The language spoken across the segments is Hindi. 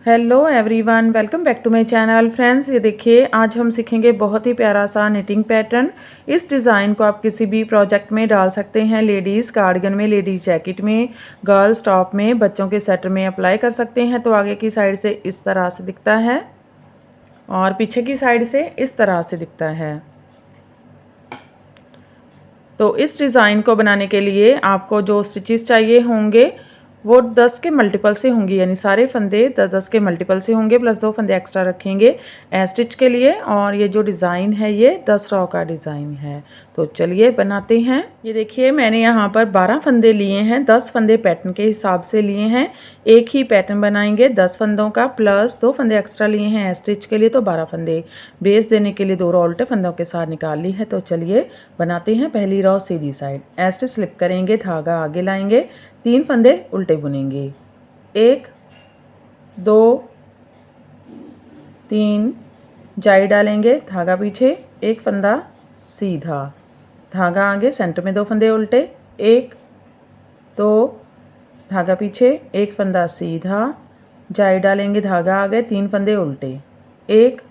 Hello everyone, welcome back to my channel. Friends, ये देखिए आज हम सीखेंगे बहुत ही प्यारा सा निटिंग पैटर्न। इस डिज़ाइन को आप किसी भी प्रोजेक्ट में डाल सकते हैं। लेडीज़ कार्डिगन में, लेडीज़ जैकेट में, गर्ल्स टॉप में, बच्चों के स्वेटर में अप्लाई कर सकते हैं। तो आगे की साइड से इस तरह से दिखता है और पीछे की साइड से इस तरह से दिखता है। तो इस डिज़ाइन को बनाने के लिए आपको जो स्टिचेस चाहिए होंगे वो 10 के मल्टीपल से होंगे, यानी सारे फंदे 10 के मल्टीपल से होंगे, प्लस 2 फंदे एक्स्ट्रा रखेंगे स्टिच के लिए। और ये जो डिज़ाइन है ये 10 रॉ का डिज़ाइन है। तो चलिए बनाते हैं। ये देखिए मैंने यहाँ पर 12 फंदे लिए हैं, 10 फंदे पैटर्न के हिसाब से लिए हैं। एक ही पैटर्न बनाएंगे 10 फंदों का, प्लस 2 फंदे एक्स्ट्रा लिए हैं स्टिच के लिए, तो 12 फंदे। बेस देने के लिए 2 रॉ उल्टे फंदों के साथ निकाल ली है। तो चलिए बनाते हैं। पहली रॉ सीधी साइड स्टिच स्लिप करेंगे, धागा आगे लाएंगे, 3 फंदे उल्टे बुनेंगे, 1 2 3, जाई डालेंगे, धागा पीछे, एक फंदा सीधा, धागा आगे, सेंटर में 2 फंदे उल्टे, 1 2, धागा पीछे, एक फंदा सीधा, जाई डालेंगे, धागा आगे, 3 फंदे उल्टे, 1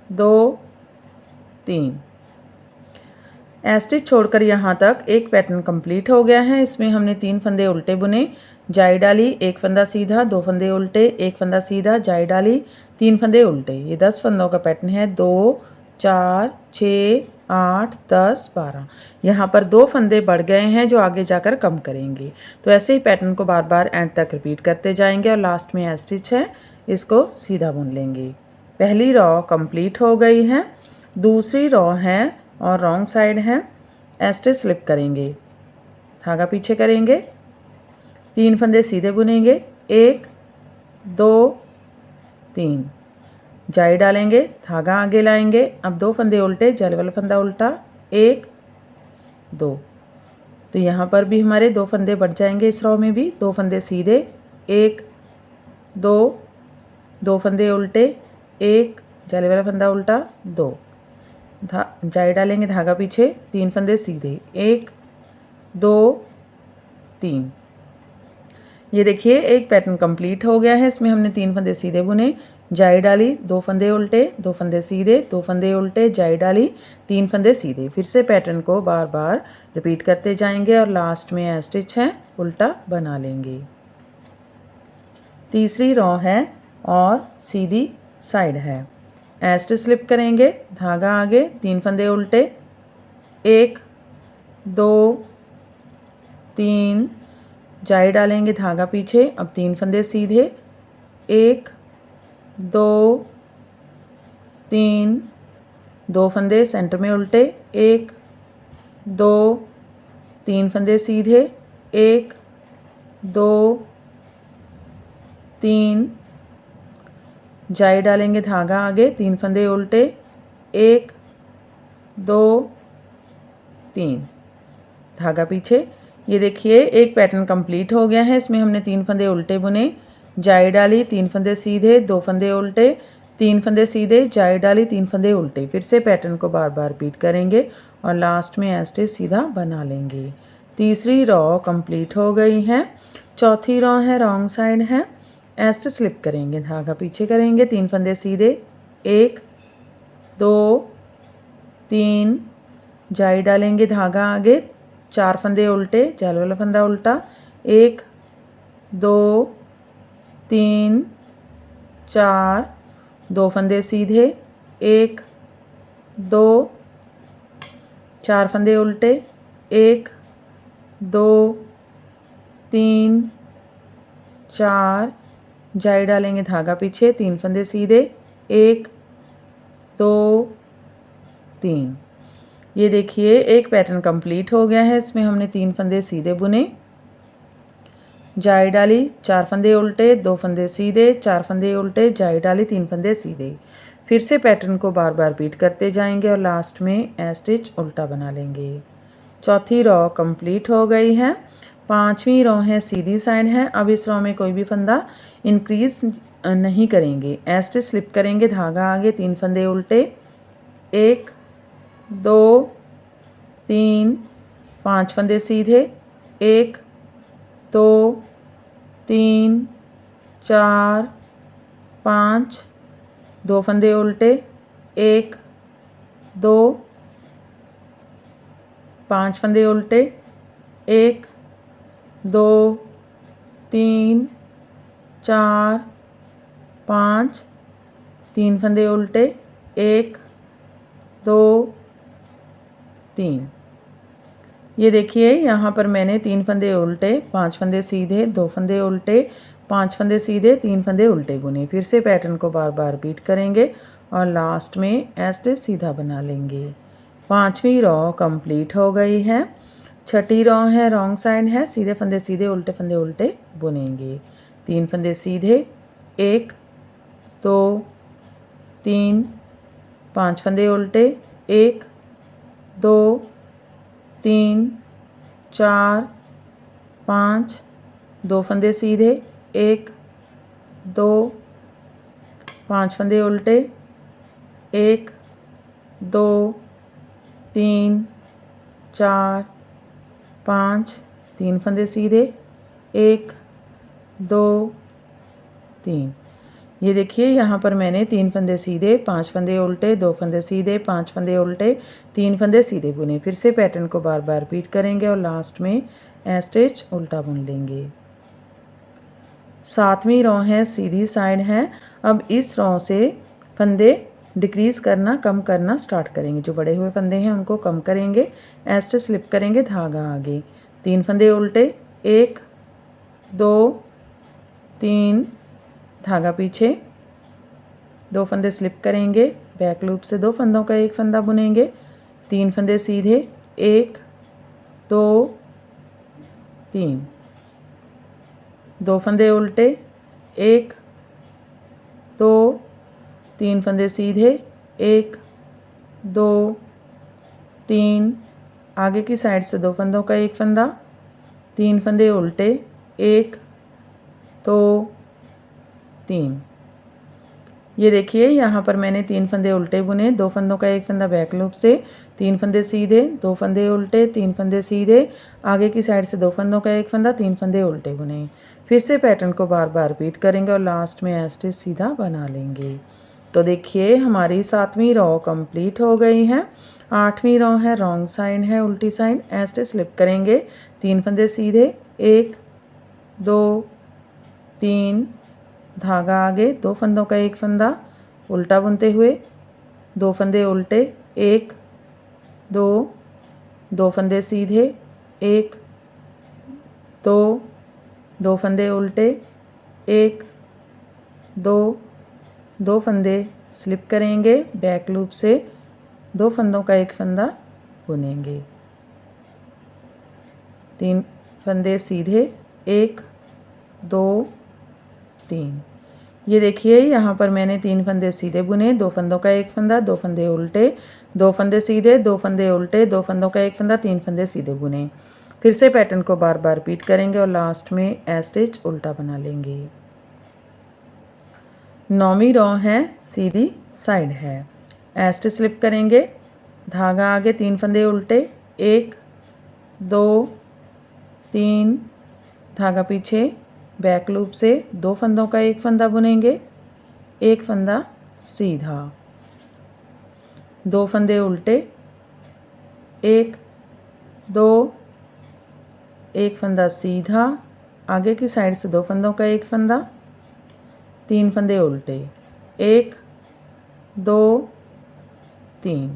2 3। स्टिच छोड़कर यहाँ तक एक पैटर्न कंप्लीट हो गया है। इसमें हमने 3 फंदे उल्टे बुने, जाई डाली, एक फंदा सीधा, 2 फंदे उल्टे, एक फंदा सीधा, जाई डाली, 3 फंदे उल्टे। ये 10 फंदों का पैटर्न है। 2 4 6 8 10 12। यहाँ पर 2 फंदे बढ़ गए हैं जो आगे जाकर कम करेंगे। तो ऐसे ही पैटर्न को बार बार एंड तक रिपीट करते जाएंगे और लास्ट में स्टिच है, इसको सीधा बुन लेंगे। पहली रॉ कंप्लीट हो गई है। दूसरी रॉ है और रॉन्ग साइड है। स्टिच स्लिप करेंगे, धागा पीछे करेंगे, 3 फंदे सीधे बुनेंगे, 1 2 3, जाई डालेंगे, धागा आगे लाएंगे, अब 2 फंदे उल्टे, जल वाला फंदा उल्टा, 1 2। तो यहाँ पर भी हमारे 2 फंदे बढ़ जाएंगे। इस रॉ में भी 2 फंदे सीधे, 1 2, 2 फंदे उल्टे, 1, जल वाला फंदा उल्टा, 2, जाई डालेंगे, धागा पीछे, 3 फंदे सीधे, 1 2 3। ये देखिए एक पैटर्न कंप्लीट हो गया है। इसमें हमने 3 फंदे सीधे बुने, जाई डाली, 2 फंदे उल्टे, 2 फंदे सीधे, 2 फंदे उल्टे, जाई डाली, 3 फंदे सीधे। फिर से पैटर्न को बार बार रिपीट करते जाएंगे और लास्ट में स्टिच है, उल्टा बना लेंगे। तीसरी रॉ है और सीधी साइड है। स्टिच स्लिप करेंगे, धागा आगे, 3 फंदे उल्टे, 1 2 3, जाई डालेंगे, धागा पीछे, अब 3 फंदे सीधे, 1 2 3, 2 फंदे सेंटर में उल्टे, 1 2 3 फंदे सीधे, 1 2 3, जाई डालेंगे, धागा आगे, 3 फंदे उल्टे, 1 2 3, धागा पीछे। ये देखिए एक पैटर्न कंप्लीट हो गया है। इसमें हमने 3 फंदे उल्टे बुने, जाई डाली, 3 फंदे सीधे, 2 फंदे उल्टे, 3 फंदे सीधे, जाई डाली, 3 फंदे उल्टे। फिर से पैटर्न को बार बार रिपीट करेंगे और लास्ट में स्टिच सीधा बना लेंगे। तीसरी रॉ कंप्लीट हो गई है। चौथी रॉ है, रॉन्ग साइड है। स्टिच स्लिप करेंगे, धागा पीछे करेंगे, 3 फंदे सीधे, 1 2 3, जाई डालेंगे, धागा आगे, 4 फंदे उल्टे, जल वाला फंदा उल्टा, 1 2 3 4, 2 फंदे सीधे, 1 2, 4 फंदे उल्टे, 1 2 3 4, जाई डालेंगे, धागा पीछे, 3 फंदे सीधे, 1 2 3। ये देखिए एक पैटर्न कंप्लीट हो गया है। इसमें हमने 3 फंदे सीधे बुने, जाई डाली, 4 फंदे उल्टे, 2 फंदे सीधे, 4 फंदे उल्टे, जाई डाली, 3 फंदे सीधे। फिर से पैटर्न को बार बार रिपीट करते जाएंगे और लास्ट में स्टिच उल्टा बना लेंगे। चौथी रॉ कंप्लीट हो गई है। पांचवी रॉ है, सीधी साइड है। अब इस रॉ में कोई भी फंदा इंक्रीज नहीं करेंगे। स्टिच स्लिप करेंगे, धागा आगे, 3 फंदे उल्टे, 1 2 3, 5 फंदे सीधे, 1 2 3 4 5, 2 फंदे उल्टे, 1 2, 5 फंदे उल्टे, 1 2 3 4 5, 3 फंदे उल्टे, 1 2 3। ये देखिए यहाँ पर मैंने 3 फंदे उल्टे, 5 फंदे सीधे, 2 फंदे उल्टे, 5 फंदे सीधे, 3 फंदे उल्टे बुने। फिर से पैटर्न को बार बार रिपीट करेंगे और लास्ट में ऐसे सीधा बना लेंगे। 5वीं रॉ कंप्लीट हो गई है। 6ठी रॉ है रॉन्ग साइड है, सीधे फंदे सीधे, उल्टे फंदे उल्टे बुनेंगे। 3 फंदे सीधे, 1 2 3, 5 फंदे उल्टे, 1 2 3 4 5, 2 फंदे सीधे, 1 2, 5 फंदे उल्टे, 1 2 3 4 5, 3 फंदे सीधे, 1 2 3। ये देखिए यहाँ पर मैंने 3 फंदे सीधे, 5 फंदे उल्टे, 2 फंदे सीधे, 5 फंदे उल्टे, 3 फंदे सीधे बुने। फिर से पैटर्न को बार बार रिपीट करेंगे और लास्ट में स्टिच उल्टा बुन लेंगे। 7वीं रॉ है सीधी साइड है। अब इस रॉ से फंदे डिक्रीज करना, कम करना स्टार्ट करेंगे। जो बड़े हुए फंदे हैं उनको कम करेंगे, स्टिच स्लिप करेंगे, धागा आगे, 3 फंदे उल्टे, 1 2 3, धागा पीछे, 2 फंदे स्लिप करेंगे, बैक लूप से 2 फंदों का एक फंदा बुनेंगे, 3 फंदे सीधे, 1 2 3, 2 फंदे उल्टे, 1 2 3 फंदे सीधे, 1 2 3, आगे की साइड से 2 फंदों का एक फंदा, 3 फंदे उल्टे, 1 2 3। ये देखिए यहाँ पर मैंने 3 फंदे उल्टे बुने, 2 फंदों का एक फंदा बैक लूप से, 3 फंदे सीधे, 2 फंदे उल्टे, 3 फंदे सीधे, आगे की साइड से 2 फंदों का एक फंदा, 3 फंदे उल्टे बुने। फिर से पैटर्न को बार बार रिपीट करेंगे और लास्ट में स्टिच सीधा बना लेंगे। तो देखिए हमारी 7वीं रॉ कंप्लीट हो गई है। 8वीं रॉ है रॉन्ग साइड है, उल्टी साइड, स्टिच स्लिप करेंगे, 3 फंदे सीधे, 1 2 3, धागा आगे, 2 फंदों का एक फंदा, उल्टा बुनते हुए, 2 फंदे उल्टे, 1 2, 2 फंदे सीधे, 1 2, 2 फंदे उल्टे, 1 2, 2 फंदे स्लिप करेंगे, बैक लूप से 2 फंदों का एक फंदा बुनेंगे, 3 फंदे सीधे, 1 2 3। ये देखिए यहाँ पर मैंने 3 फंदे सीधे बुने, 2 फंदों का एक फंदा, 2 फंदे उल्टे, 2 फंदे सीधे, 2 फंदे उल्टे, 2 फंदों का एक फंदा, 3 फंदे सीधे बुने। फिर से पैटर्न को बार बार रिपीट करेंगे और लास्ट में स्टिच उल्टा बना लेंगे। 9वीं रॉ है सीधी साइड है, स्टिच स्लिप करेंगे, धागा आगे, 3 फंदे उल्टे, 1 2 3, धागा पीछे, बैक लूप से 2 फंदों का एक फंदा बुनेंगे, एक फंदा सीधा, 2 फंदे उल्टे, 1 2, एक फंदा सीधा, आगे की साइड से 2 फंदों का एक फंदा, 3 फंदे उल्टे, 1 2 3।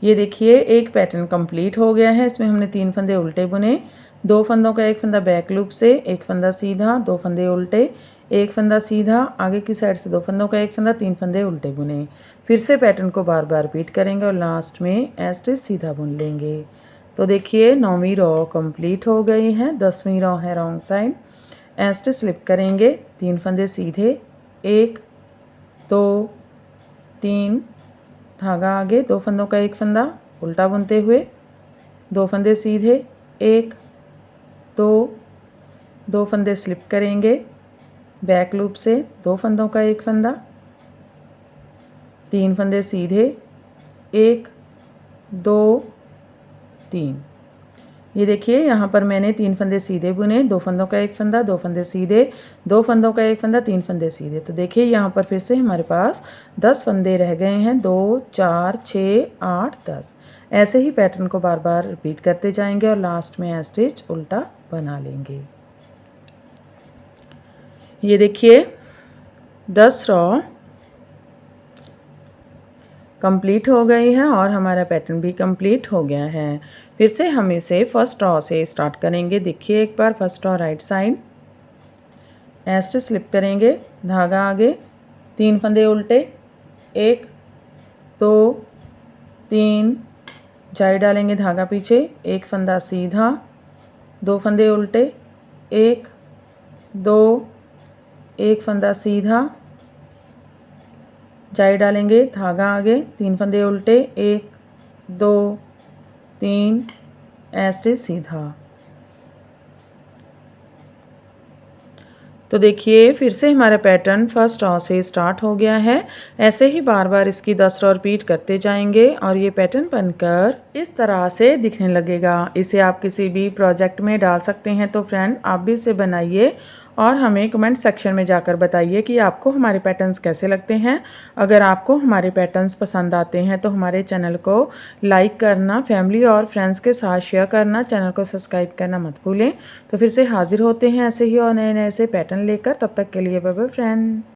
ये देखिए एक पैटर्न कंप्लीट हो गया है। इसमें हमने 3 फंदे उल्टे बुने, 2 फंदों का एक फंदा बैक लूप से, एक फंदा सीधा, 2 फंदे उल्टे, एक फंदा सीधा, आगे की साइड से 2 फंदों का एक फंदा, 3 फंदे उल्टे बुने। फिर से पैटर्न को बार बार रिपीट करेंगे और लास्ट में स्टिच सीधा बुन लेंगे। तो देखिए 9वीं रॉ कंप्लीट हो गई है। 10वीं रॉ है रॉन्ग साइड, स्टिच स्लिप करेंगे, 3 फंदे सीधे, 1 2 3, धागा आगे, 2 फंदों का एक फंदा, उल्टा बुनते हुए, 2 फंदे सीधे, 1 2, 2 फंदे स्लिप करेंगे, बैक लूप से 2 फंदों का एक फंदा, 3 फंदे सीधे, 1 2 3। ये देखिए यहाँ पर मैंने 3 फंदे सीधे बुने, 2 फंदों का एक फंदा, 2 फंदे सीधे, 2 फंदों का एक फंदा, 3 फंदे सीधे। तो देखिए यहाँ पर फिर से हमारे पास 10 फंदे रह गए हैं, 2 4 6 8 10। ऐसे ही पैटर्न को बार बार रिपीट करते जाएंगे और लास्ट में स्टिच उल्टा बना लेंगे। ये देखिए 10 रॉ कंप्लीट हो गई हैं और हमारा पैटर्न भी कंप्लीट हो गया है। फिर से हम इसे फर्स्ट रॉ से स्टार्ट करेंगे। देखिए एक बार first row right side, stitch slip करेंगे, धागा आगे, 3 फंदे उल्टे, 1 2 3, जाई डालेंगे, धागा पीछे, 1 फंदा सीधा, 2 फंदे उल्टे, 1 2, 1 फंदा सीधा, जाई डालेंगे, धागा आगे, 3 फंदे उल्टे, 1 2 3, स्टिच सीधा। तो देखिए फिर से हमारा पैटर्न फर्स्ट रॉ से स्टार्ट हो गया है। ऐसे ही बार बार इसकी 10 रॉ रिपीट करते जाएंगे और ये पैटर्न बनकर इस तरह से दिखने लगेगा। इसे आप किसी भी प्रोजेक्ट में डाल सकते हैं। तो फ्रेंड आप भी इसे बनाइए और हमें कमेंट सेक्शन में जाकर बताइए कि आपको हमारे पैटर्न्स कैसे लगते हैं। अगर आपको हमारे पैटर्न्स पसंद आते हैं तो हमारे चैनल को लाइक करना, फैमिली और फ्रेंड्स के साथ शेयर करना, चैनल को सब्सक्राइब करना मत भूलें। तो फिर से हाजिर होते हैं ऐसे ही और नए नए से पैटर्न लेकर। तब तक के लिए बाय बाय फ्रेंड।